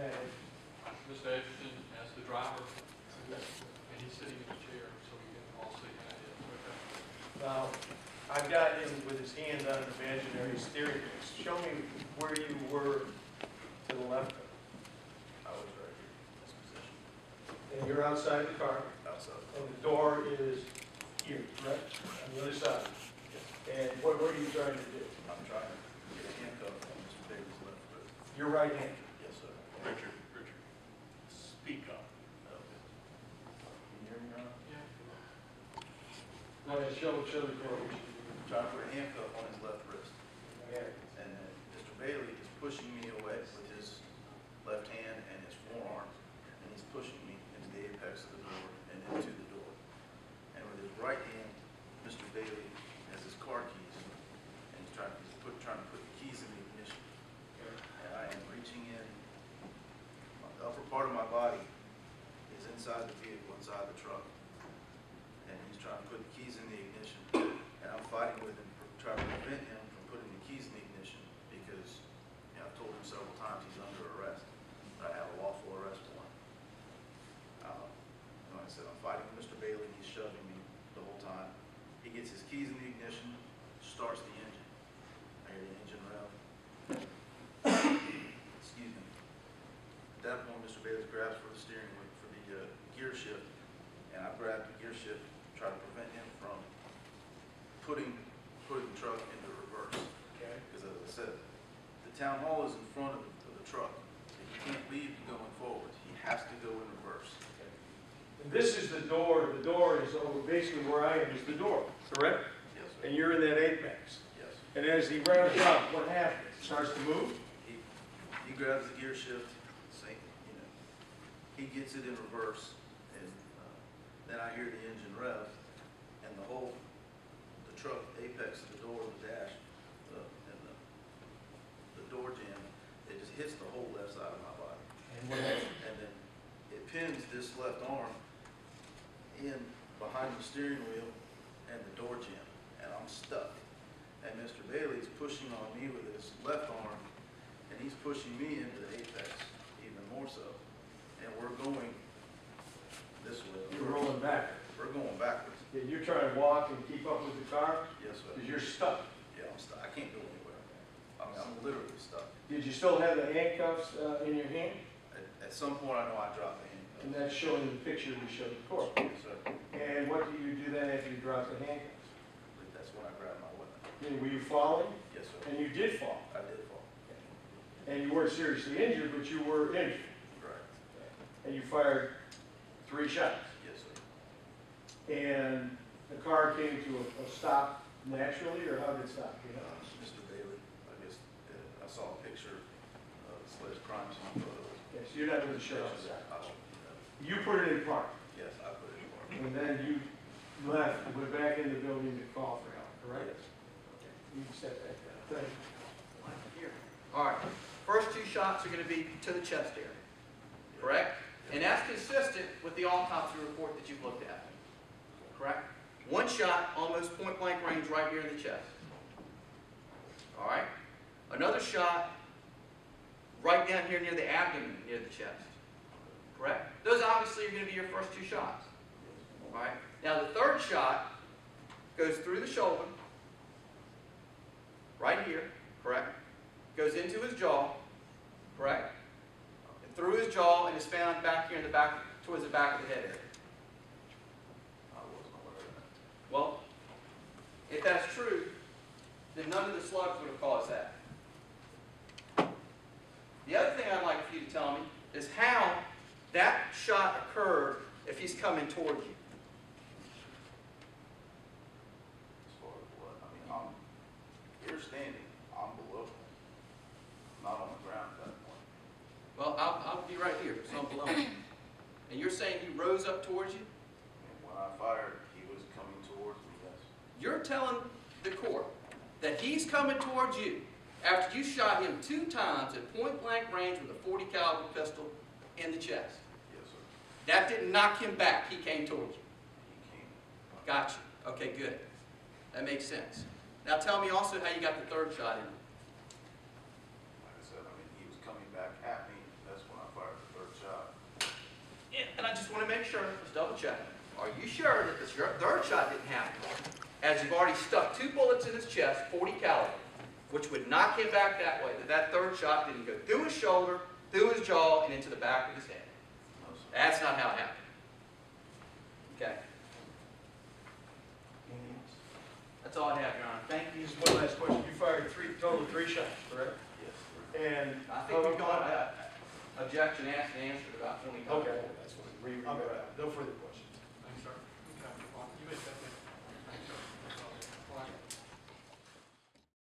And Mr. Edgerton as the driver, and he's sitting in the chair, so we can all see how it is. Okay. now, I've got him with his hand on an imaginary steering wheel. Show me where you were to the left of him. I was right here, in this position, And you're outside the car, outside. and the door is here, correct? On the other side. And what are you trying to do? I'm trying to get a handcuff on Mr. David's left wrist. Your right hand. Yes, sir. Richard. Speak up. Okay. Can you hear me now? Yeah. Go ahead, show the court. I'm trying to put a handcuff on his left wrist. Okay. And then Mr. Bailey is pushing me away with his left hand and his forearm. And he's pushing me into the apex of the door and into the door. And with his right hand, Mr. Bailey has his car keys. And he's trying to put the keys in the ignition. And I am reaching in. The upper part of my body is inside the vehicle, inside the truck. And he's trying to put the keys in the ignition. And I'm fighting with him, trying to prevent him from putting the keys in the ignition because, you know, I've told him several times he's under arrest. But I have a lawful arrest warrant. Like I said, I'm fighting with Mr. Bailey. He's shoving me the whole time. He gets his keys in the ignition, starts the engine. I hear the engine rev. Excuse me. At that point, Mr. Bailey grabs for the steering wheel for the gear shift, and I grab the gear shift, try to prevent him from putting the truck into reverse. Okay. Because as I said, the town hall is in front of the truck. He can't leave going forward. He has to go in reverse. And this is the door. The door is over, basically where I am is the door, correct? Yes, sir. And you're in that apex. Yes. And as he rounds up, what happens? It starts to move? He grabs the gear shift, he gets it in reverse, and then I hear the engine rev, and the truck apex of the door, the dash, and the door jam, it just hits the whole left side of my body. And what happens? And then it pins this left arm in behind the steering wheel and the door jam, and I'm stuck. And Mr. Bailey's pushing on me with his left arm, and he's pushing me into the apex even more so. And we're going this way. You're rolling back. We're going backwards. Yeah, you're trying to walk and keep up with the car Yes, sir. because you're stuck. Yeah, I'm stuck. I can't go anywhere. I mean, I'm literally stuck. Did you still have the handcuffs in your hand? At some point, I know I dropped the handcuffs. And that's showing the picture we showed before. Yes, sir. And what do you do then after you drop the handcuffs? That's when I grabbed my weapon. Were you falling? Yes, sir. And you did fall. I did fall. And you weren't seriously injured, but you were injured. Right. And you fired 3 shots. Yes, sir. And the car came to a stop naturally, or how did it stop? You know? Mr. Bailey, I guess I saw a picture of this latest crime scene photos. Yes, you're not going to show us that. I don't, you know. You put it in park, Yes, I put it in park. and then you left and went back in the building to call for help, correct? Yes. Okay. You can step back down. Thank you. Here. All right. First 2 shots are going to be to the chest area, correct? And that's consistent with the autopsy report that you've looked at, correct? 1 shot, almost point-blank range right here in the chest. All right? Another shot right down here near the abdomen, near the chest, correct? Those obviously are going to be your first 2 shots. All right? Now the 3rd shot goes through the shoulder, right here, correct? Goes into his jaw, correct? And through his jaw and is found back here in the back, towards the back of the head area. I wasn't aware of that. Well, if that's true, then none of the slugs would have caused that. The other thing I'd like for you to tell me is how that shot occurred if he's coming toward you. As far as what? I mean, I'm here standing. I'm below him. Not on the ground at that point. Well, I'll be right here, so I'm below him. And you're saying he rose up towards you? And when I fired, he was coming towards me, yes. You're telling the court that he's coming towards you after you shot him 2 times at point-blank range with a .40 caliber pistol in the chest. Yes, sir. That didn't knock him back. He came towards you. He came. Gotcha. Okay, good. That makes sense. Now tell me also how you got the 3rd shot in. Like I said, I mean, he was coming back at me. That's when I fired to make sure, let's double check. Are you sure that this third shot didn't happen? As you've already stuck 2 bullets in his chest, .40 caliber, which would knock him back that way, that third shot didn't go through his shoulder, through his jaw, and into the back of his head. No, sir. That's not how it happened. Okay. That's all I have, Your Honor. Thank you. Just one last question. You fired total of 3 shots, correct? Yes. And I think we've gone, objection asked and answered about 20 times. Okay, that's fine. I'm all right. No further questions.